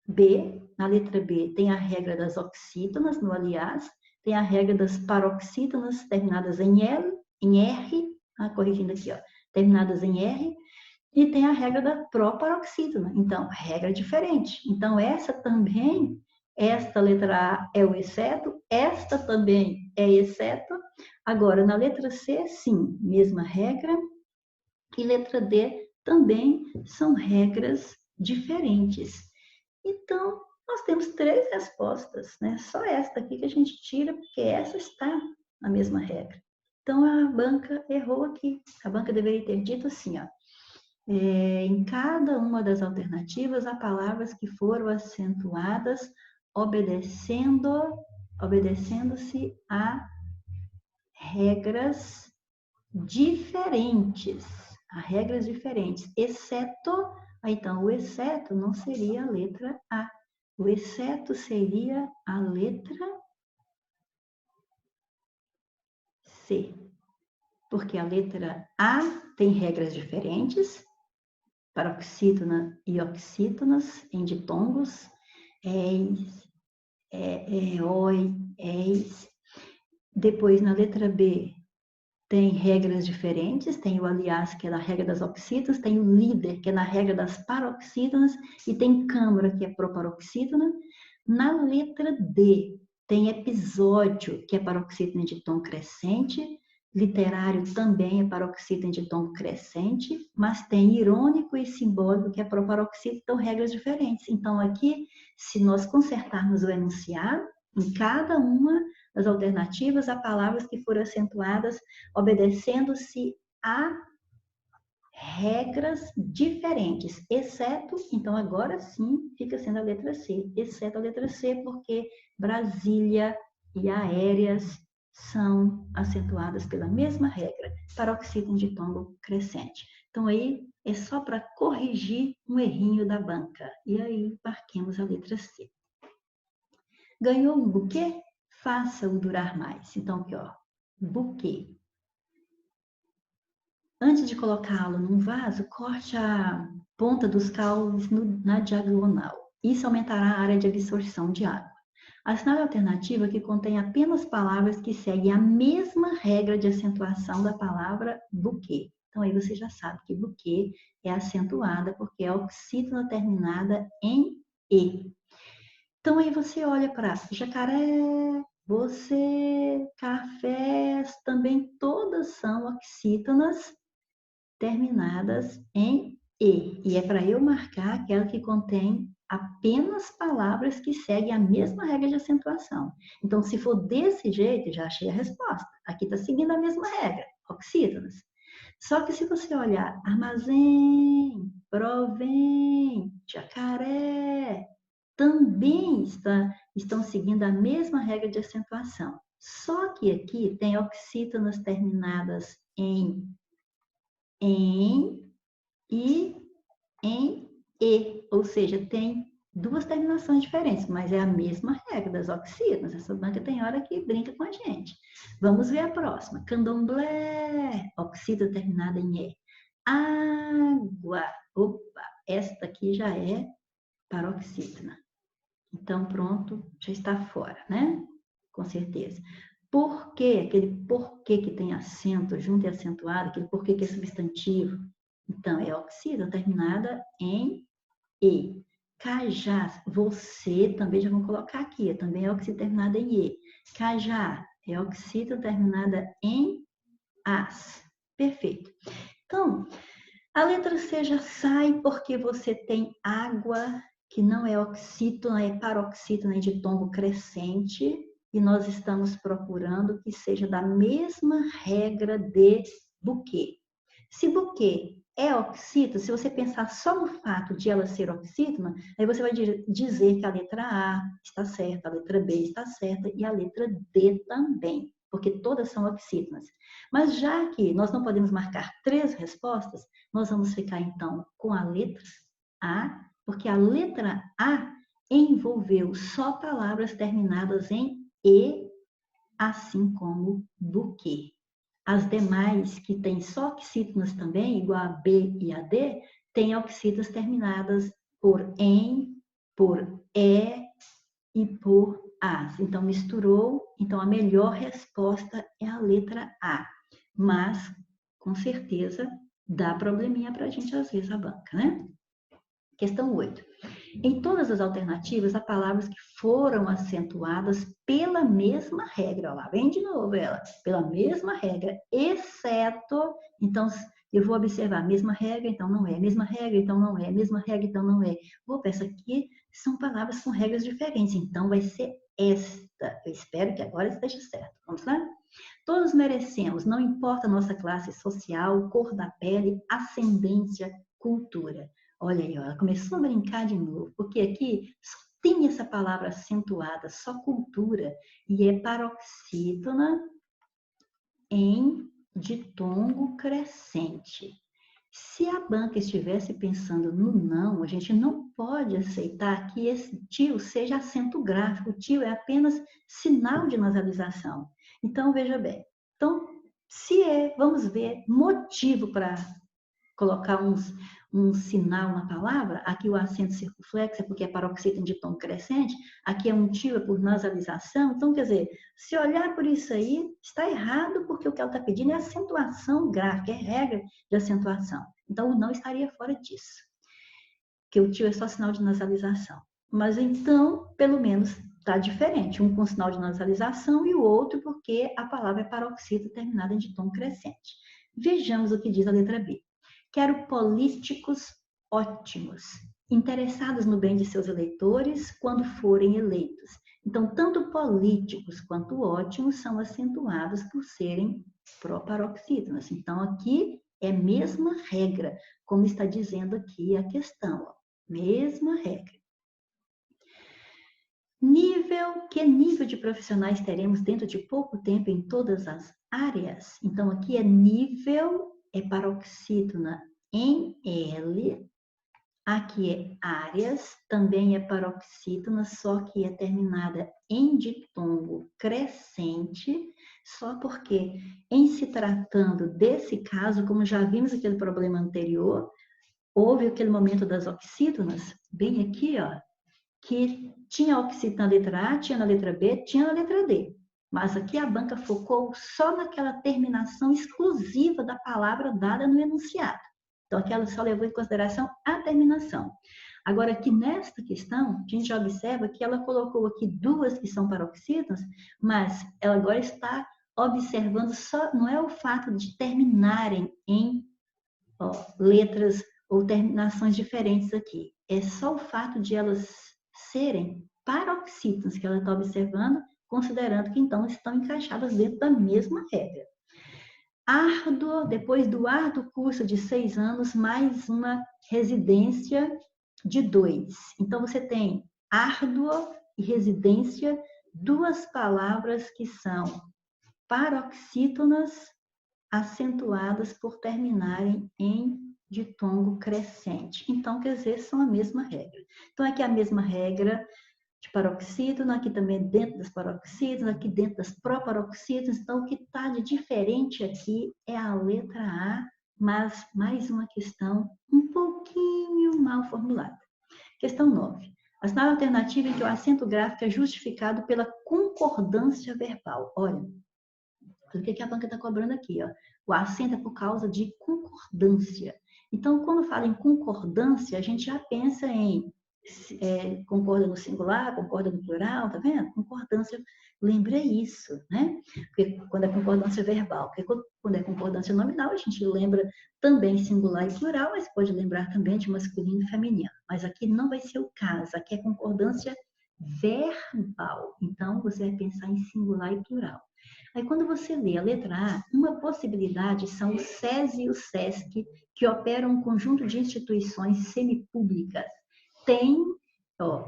B. Na letra B tem a regra das oxítonas, no aliás, tem a regra das paroxítonas terminadas em R, corrigindo aqui, ó, terminadas em R, e tem a regra da proparoxítona. Então, regra diferente. Então, essa também, esta letra A é o exceto, esta também é exceto. Agora, na letra C, sim, mesma regra. E letra D também são regras diferentes. Então, nós temos 3 respostas, né? Só esta aqui que a gente tira, porque essa está na mesma regra. Então, a banca errou aqui. A banca deveria ter dito assim, ó. Em cada uma das alternativas, há palavras que foram acentuadas obedecendo-se a regras diferentes. A regras diferentes, exceto... Então, o exceto não seria a letra A. O exceto seria a letra C. Porque a letra A tem regras diferentes, paroxítona e oxítonas, em ditongos, oi, eis. Depois, na letra B, tem regras diferentes, tem o aliás, que é na regra das oxítonas, tem o líder, que é na regra das paroxítonas, e tem câmara, que é proparoxítona. Na letra D, tem episódio, que é paroxítona de tom crescente, literário também é paroxítona de tom crescente, mas tem irônico e simbólico, que é proparoxítona, então regras diferentes. Então, aqui, se nós consertarmos o enunciado, em cada uma das alternativas, há palavras que foram acentuadas obedecendo-se a regras diferentes, exceto, então agora sim fica sendo a letra C, exceto a letra C, porque Brasília e aéreas são acentuadas pela mesma regra, paroxítona de tombo crescente. Então aí é só para corrigir um errinho da banca. E aí marquemos a letra C. Ganhou um buquê? Faça-o durar mais. Então aqui, ó, buquê. Antes de colocá-lo num vaso, corte a ponta dos caules na diagonal. Isso aumentará a área de absorção de água. Assinale a alternativa que contém apenas palavras que seguem a mesma regra de acentuação da palavra buquê. Então, aí você já sabe que buquê é acentuada porque é oxítona terminada em E. Então, aí você olha para jacaré, você, cafés, também todas são oxítonas terminadas em E. E é para eu marcar aquela que contém apenas palavras que seguem a mesma regra de acentuação. Então, se for desse jeito, já achei a resposta. Aqui está seguindo a mesma regra, oxítonas. Só que se você olhar armazém, provém, jacaré, também estão seguindo a mesma regra de acentuação. Só que aqui tem oxítonas terminadas em e em E, ou seja, tem 2 terminações diferentes, mas é a mesma regra das oxítonas. Essa banca tem hora que brinca com a gente. Vamos ver a próxima. Candomblé, oxítona terminada em E. Água, opa, esta aqui já é paroxítona. Então, pronto, já está fora, né? Com certeza. Porquê, aquele porquê que tem acento, junto e acentuado, aquele porquê que é substantivo. Então, é oxítona terminada em E. Cajá, você também já vamos colocar aqui, também é oxítona terminada em E. Cajá é oxítona terminada em As. Perfeito. Então, a letra C já sai porque você tem água, que não é oxítona, é paroxítona de tombo crescente, e nós estamos procurando que seja da mesma regra de buquê. Se buquê é oxítona, se você pensar só no fato de ela ser oxítona, aí você vai dizer que a letra A está certa, a letra B está certa e a letra D também, porque todas são oxítonas. Mas já que nós não podemos marcar 3 respostas, nós vamos ficar então com a letra A, porque a letra A envolveu só palavras terminadas em E, assim como buquê. As demais, que têm só oxítonas também, igual a B e a D, têm oxítonas terminadas por em, por E e por As. Então, misturou. Então, a melhor resposta é a letra A. Mas, com certeza, dá probleminha para a gente, às vezes, a banca, né? Questão 8. Em todas as alternativas, há palavras que foram acentuadas pela mesma regra. Olha lá, vem de novo ela. Pela mesma regra, exceto... Então, eu vou observar a mesma regra, então não é. Mesma regra, então não é. Mesma regra, então não é. Opa, essa aqui são palavras com regras diferentes. Então, vai ser esta. Eu espero que agora esteja certo. Vamos lá? Todos merecemos, não importa a nossa classe social, cor da pele, ascendência, cultura. Olha aí, ó, ela começou a brincar de novo, porque aqui só tem essa palavra acentuada, só cultura, e é paroxítona em ditongo crescente. Se a banca estivesse pensando no não, a gente não pode aceitar que esse tio seja acento gráfico. O tio é apenas sinal de nasalização. Então, veja bem. Então, se é, vamos ver, motivo para colocar um sinal na palavra, aqui o acento circunflexo é porque é paroxítona de tom crescente, aqui é um tio é por nasalização. Então, quer dizer, se olhar por isso aí, está errado, porque o que ela está pedindo é acentuação gráfica, é regra de acentuação. Então, o não estaria fora disso, porque o tio é só sinal de nasalização. Mas então, pelo menos, está diferente, um com sinal de nasalização e o outro porque a palavra é paroxítona terminada de tom crescente. Vejamos o que diz a letra B. Quero políticos ótimos, interessados no bem de seus eleitores quando forem eleitos. Então, tanto políticos quanto ótimos são acentuados por serem proparoxítonas. Então, aqui é a mesma regra, como está dizendo aqui a questão. Ó. Mesma regra. Que nível de profissionais teremos dentro de pouco tempo em todas as áreas? Então, aqui é nível, é paroxítona em L, aqui é áreas, também é paroxítona, só que é terminada em ditongo crescente, só porque, em se tratando desse caso, como já vimos aquele problema anterior, houve aquele momento das oxítonas, bem aqui, ó, que tinha oxítona na letra A, tinha na letra B, tinha na letra D. Mas aqui a banca focou só naquela terminação exclusiva da palavra dada no enunciado. Então, aqui ela só levou em consideração a terminação. Agora, aqui nesta questão, a gente já observa que ela colocou aqui duas que são paroxítonas, mas ela agora está observando só, não é o fato de terminarem em letras ou terminações diferentes aqui. É só o fato de elas serem paroxítonas que ela está observando, considerando que então estão encaixadas dentro da mesma regra. Árduo, depois do árduo curso de 6 anos, mais uma residência de 2. Então, você tem árduo e residência, duas palavras que são paroxítonas acentuadas por terminarem em ditongo crescente. Então, quer dizer, são a mesma regra. Então, aqui é a mesma regra de paroxítona, aqui também dentro das paroxítonas, aqui dentro das proparoxítonas. Então, o que está de diferente aqui é a letra A, mas mais uma questão um pouquinho mal formulada. Questão 9. Assinale a alternativa em que o acento gráfico é justificado pela concordância verbal. Olha, o que a banca está cobrando aqui? Ó? O acento é por causa de concordância. Então, quando fala em concordância, a gente já pensa em concorda no singular, concorda no plural, tá vendo? Concordância, lembra isso, né? Porque quando é concordância verbal, porque quando é concordância nominal, a gente lembra também singular e plural, mas pode lembrar também de masculino e feminino. Mas aqui não vai ser o caso, aqui é concordância verbal. Então, você vai pensar em singular e plural. Aí, quando você lê a letra A, uma possibilidade são o SES e o SESC, que operam um conjunto de instituições semipúblicas.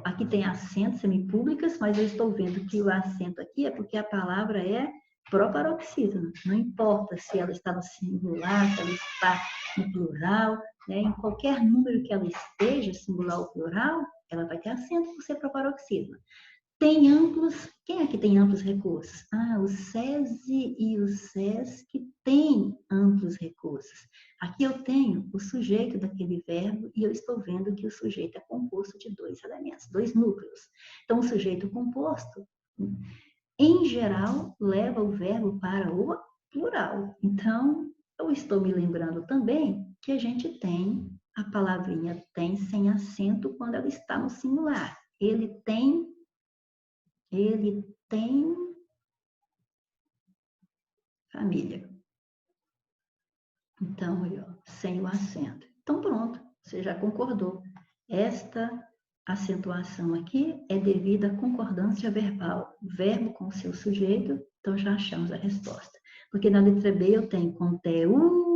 Aqui tem acento semipúblicas, mas eu estou vendo que o acento aqui é porque a palavra é proparoxítona. Não importa se ela está no singular, se ela está no plural, né? Em qualquer número que ela esteja, singular ou plural, ela vai ter acento por ser proparoxítona. Tem amplos, quem aqui tem amplos recursos? O SESI e o SESC têm amplos recursos. Aqui eu tenho o sujeito daquele verbo e eu estou vendo que o sujeito é composto de 2 elementos, 2 núcleos. Então, o sujeito composto Em geral, leva o verbo para o plural. Então, eu estou me lembrando também que a gente tem a palavrinha tem sem acento quando ela está no singular. Ele tem família. Então, aí, ó, sem o acento. Então, pronto, você já concordou. Esta acentuação aqui é devido à concordância verbal. Verbo com seu sujeito, então já achamos a resposta. Porque na letra B eu tenho conteúdos.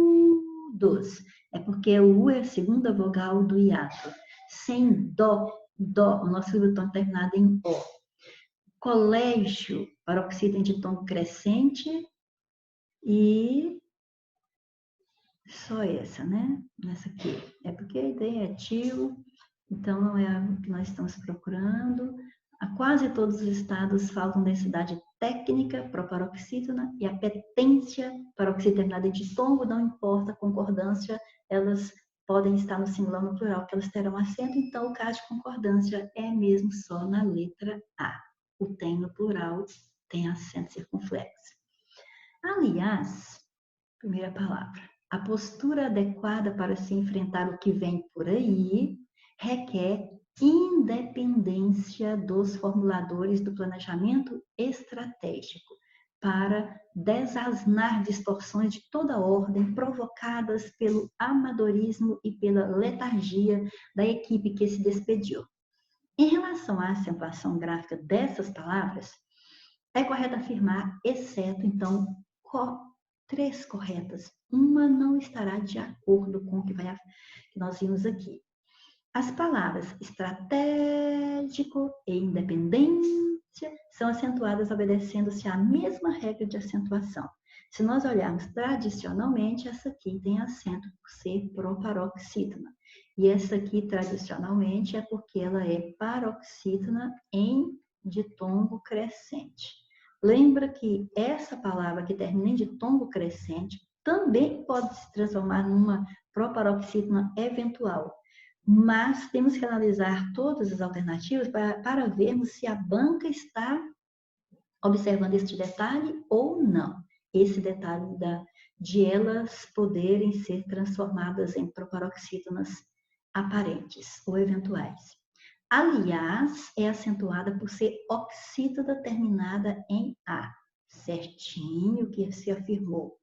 É porque o U é a segunda vogal do hiato. Sem dó, o nosso tom terminado em O. Colégio, paroxítona de tom crescente e só essa, né? Essa aqui. É porque a ideia é tio, então não é o que nós estamos procurando. A quase todos os estados faltam densidade técnica para paroxítona e a petência paroxítona terminada de tombo, não importa a concordância, elas podem estar no singular ou no plural, porque elas terão acento, então o caso de concordância é mesmo só na letra A. O tem no plural tem acento circunflexo. Aliás, primeira palavra. A postura adequada para se enfrentar o que vem por aí requer independência dos formuladores do planejamento estratégico para desasnar distorções de toda ordem provocadas pelo amadorismo e pela letargia da equipe que se despediu. Em relação à acentuação gráfica dessas palavras, é correto afirmar, exceto, então, três corretas. Uma não estará de acordo com o que nós vimos aqui. As palavras estratégico e independência são acentuadas obedecendo-se à mesma regra de acentuação. Se nós olharmos tradicionalmente, essa aqui tem acento por ser proparoxítona. E essa aqui, tradicionalmente, é porque ela é paroxítona em ditongo crescente. Lembra que essa palavra que termina em ditongo crescente também pode se transformar numa proparoxítona eventual. Mas temos que analisar todas as alternativas para vermos se a banca está observando este detalhe ou não. Esse detalhe de elas poderem ser transformadas em proparoxítonas aparentes ou eventuais. Aliás, é acentuada por ser oxítona terminada em A. Certinho que se afirmou.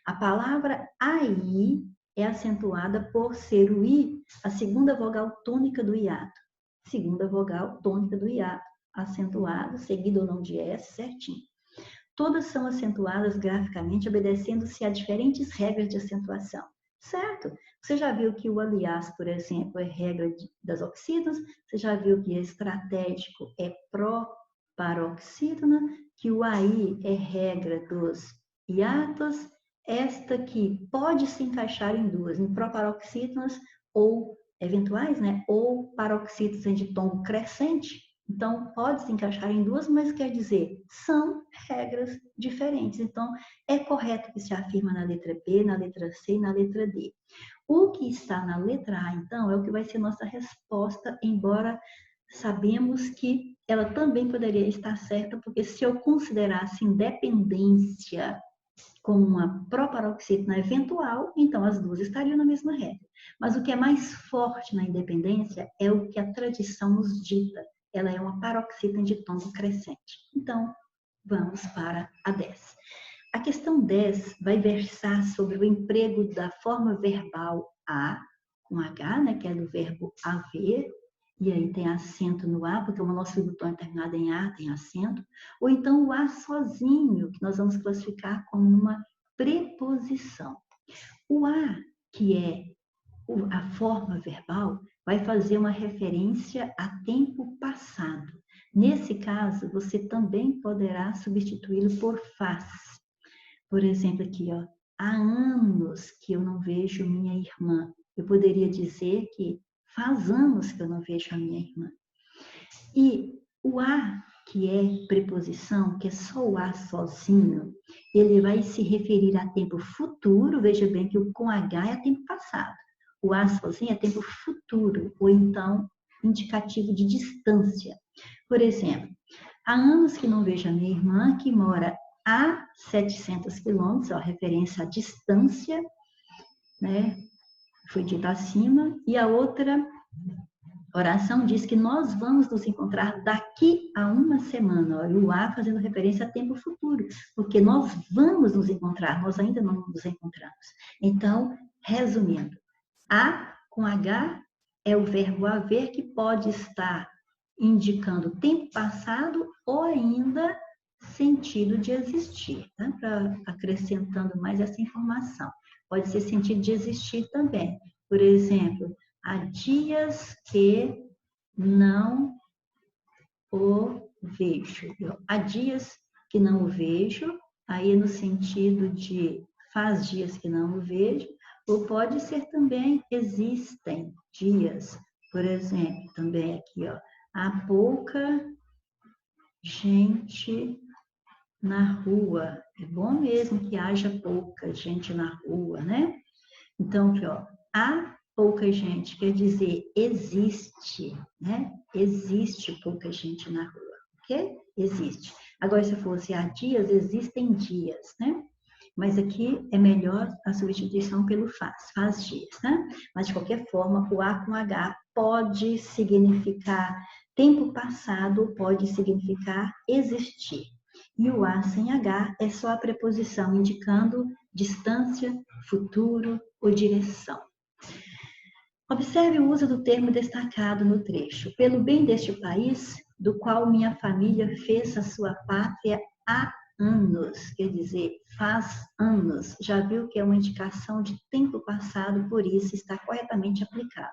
A palavra aí é acentuada por ser o I, a segunda vogal tônica do hiato. Segunda vogal tônica do hiato, acentuado, seguido ou não de S, certinho. Todas são acentuadas graficamente, obedecendo-se a diferentes regras de acentuação. Certo? Você já viu que o aliás, por exemplo, é regra das oxítonas, você já viu que estratégico é proparoxítona, que o aí é regra dos hiatos. Esta aqui pode se encaixar em duas, em proparoxítonas ou eventuais, né? Ou paroxítonas de tom crescente. Então, pode se encaixar em duas, mas quer dizer, são regras diferentes. Então, é correto que se afirma na letra B, na letra C e na letra D. O que está na letra A, então, é o que vai ser nossa resposta, embora sabemos que ela também poderia estar certa, porque se eu considerasse independência como uma proparoxítona eventual, então as duas estariam na mesma regra. Mas o que é mais forte na independência é o que a tradição nos dita. Ela é uma paroxítona de tom crescente. Então, vamos para a 10. A questão 10 vai versar sobre o emprego da forma verbal a, com H, né, que é do verbo haver, e aí tem acento no A, porque o nosso tom é terminado em A, tem acento, ou então o A sozinho, que nós vamos classificar como uma preposição. O A, que é a forma verbal, vai fazer uma referência a tempo passado. Nesse caso, você também poderá substituí-lo por faz. Por exemplo, aqui, ó, há anos que eu não vejo minha irmã. Eu poderia dizer que faz anos que eu não vejo a minha irmã. E o a, que é preposição, que é só o a sozinho, ele vai se referir a tempo futuro. Veja bem que o com H é tempo passado. O a sozinho é tempo futuro, ou então indicativo de distância. Por exemplo, Há anos que não vejo a minha irmã, que mora a 700 quilômetros, ó, referência à distância, né? Foi dito acima. E a outra oração diz que nós vamos nos encontrar daqui a uma semana. Olha, o A fazendo referência a tempo futuro, porque nós vamos nos encontrar, nós ainda não nos encontramos. Então, resumindo, A com H é o verbo haver, que pode estar indicando tempo passado ou ainda sentido de existir, tá? Para acrescentando mais essa informação. Pode ser sentido de existir também. Por exemplo, há dias que não o vejo. Há dias que não o vejo, aí no sentido de faz dias que não o vejo, ou pode ser também existem dias. Por exemplo, também aqui, ó, há pouca gente na rua. É bom mesmo que haja pouca gente na rua, né? Então, aqui, ó, há pouca gente, quer dizer, existe, né? Existe pouca gente na rua, ok? Existe. Agora, se fosse há dias, existem dias, né? Mas aqui é melhor a substituição pelo faz dias, né? Mas, de qualquer forma, o A com H pode significar tempo passado, pode significar existir. E o A sem H é só a preposição indicando distância, futuro ou direção. Observe o uso do termo destacado no trecho. Pelo bem deste país, do qual minha família fez a sua pátria há anos, quer dizer, faz anos. Já viu que é uma indicação de tempo passado, por isso está corretamente aplicado.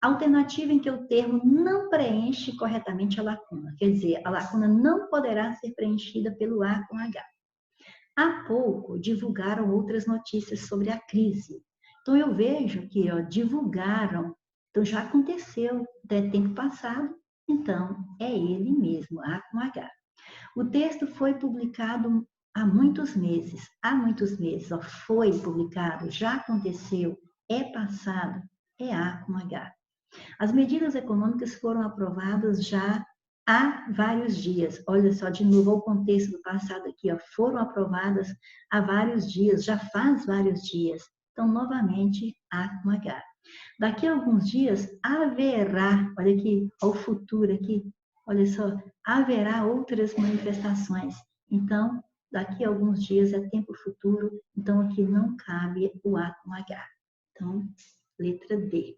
Alternativa em que o termo não preenche corretamente a lacuna, quer dizer, a lacuna não poderá ser preenchida pelo A com H. Há pouco divulgaram outras notícias sobre a crise. Então eu vejo que divulgaram, então já aconteceu, é tempo passado, então é ele mesmo, A com H. O texto foi publicado há muitos meses, ó, foi publicado, já aconteceu, é passado, é A com H. As medidas econômicas foram aprovadas já há vários dias. Olha só, de novo, o contexto do passado aqui, ó, foram aprovadas há vários dias, já faz vários dias. Então, novamente, A com H. Daqui a alguns dias, haverá, olha aqui, ó, o futuro aqui, olha só, haverá outras manifestações. Então, daqui a alguns dias é tempo futuro, então aqui não cabe o A com H. Então, letra D.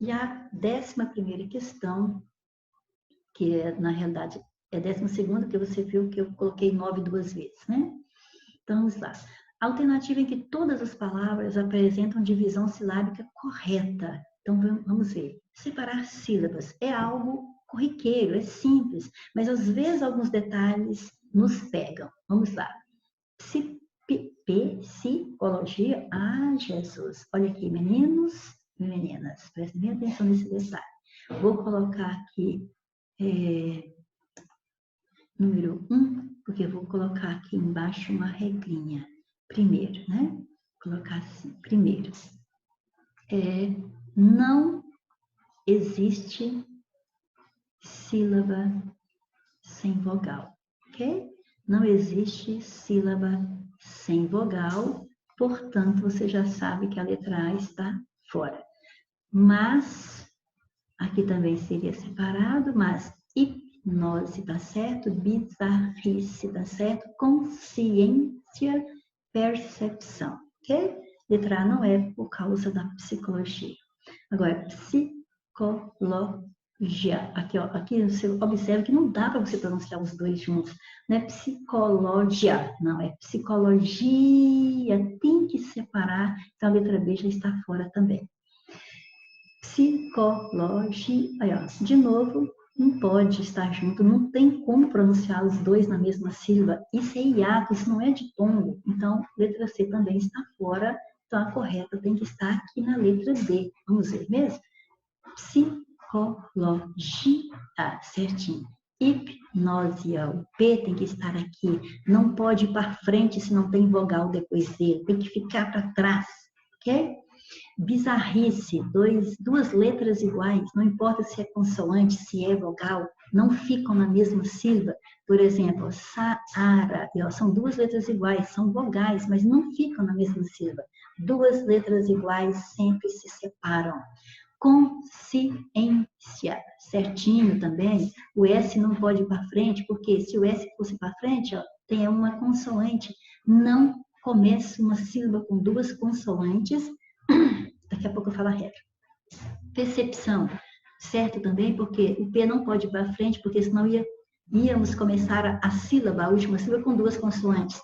E a 11ª questão, que é, na realidade, é a 12ª, que você viu que eu coloquei 9 duas vezes, né? Então, vamos lá. Alternativa em que todas as palavras apresentam divisão silábica correta. Então, vamos ver. Separar sílabas é algo corriqueiro, é simples, mas às vezes alguns detalhes nos pegam. Vamos lá. Psicologia. Ah, Jesus. Olha aqui, meninos e meninas, prestem bem atenção nesse detalhe. Vou colocar aqui número 1, porque eu vou colocar aqui embaixo uma regrinha. Primeiro, né? Vou colocar assim, primeiro. Não existe sílaba sem vogal, ok? Não existe sílaba sem vogal, portanto, você já sabe que a letra A está fora. Mas, aqui também seria separado, mas hipnose, tá certo? Bizarrice, tá certo? Consciência, percepção, ok? Letra A não é por causa da psicologia. Agora, psicologia. Aqui, ó, aqui você observa que não dá para você pronunciar os dois juntos. Não é psicologia, não, é psicologia. Tem que separar, então a letra B já está fora também. Psicologia, aí, ó, de novo, não pode estar junto, não tem como pronunciar os dois na mesma sílaba. Isso é hiato, isso não é ditongo. Então, letra C também está fora, então a correta tem que estar aqui na letra D. Vamos ver mesmo? Psicologia, certinho. Hipnose, o P tem que estar aqui, não pode ir para frente se não tem vogal depois dele, tem que ficar para trás, ok? Bizarrice, duas letras iguais, não importa se é consoante, se é vogal, não ficam na mesma sílaba. Por exemplo, Saara, são duas letras iguais, são vogais, mas não ficam na mesma sílaba. Duas letras iguais sempre se separam. Consciência, certinho também. O S não pode ir para frente, porque se o S fosse para frente, tem uma consoante. Não começa uma sílaba com duas consoantes. Daqui a pouco eu falo a regra. Percepção, certo também, porque o P não pode ir para frente, porque senão íamos começar a sílaba, a última sílaba, com duas consoantes.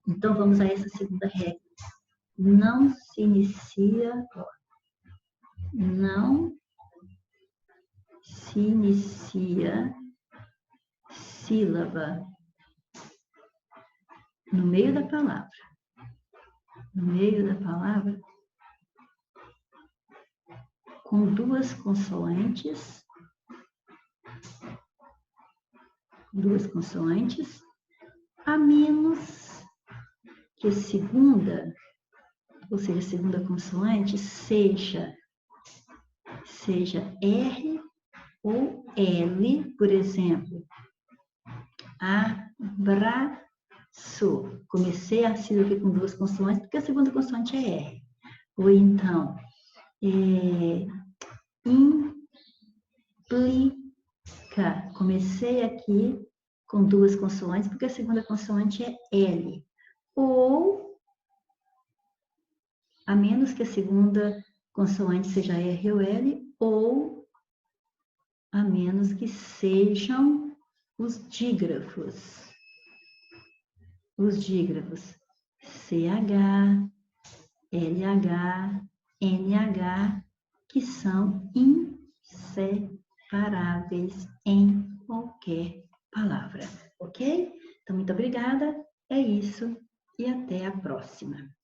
Então, vamos a essa segunda regra. Não se inicia, não se inicia sílaba no meio da palavra. No meio da palavra, com duas consoantes, a menos que a segunda, ou seja, a segunda consoante, seja R ou L, por exemplo, abraço. Comecei a sílaba aqui com duas consoantes, porque a segunda consoante é R. Ou então, implica. Comecei aqui com duas consoantes, porque a segunda consoante é L. Ou, a menos que a segunda consoante seja R ou L, ou a menos que sejam os dígrafos. Os dígrafos CH, LH, NH, que são inseparáveis em qualquer palavra, ok? Então, muito obrigada, é isso e até a próxima.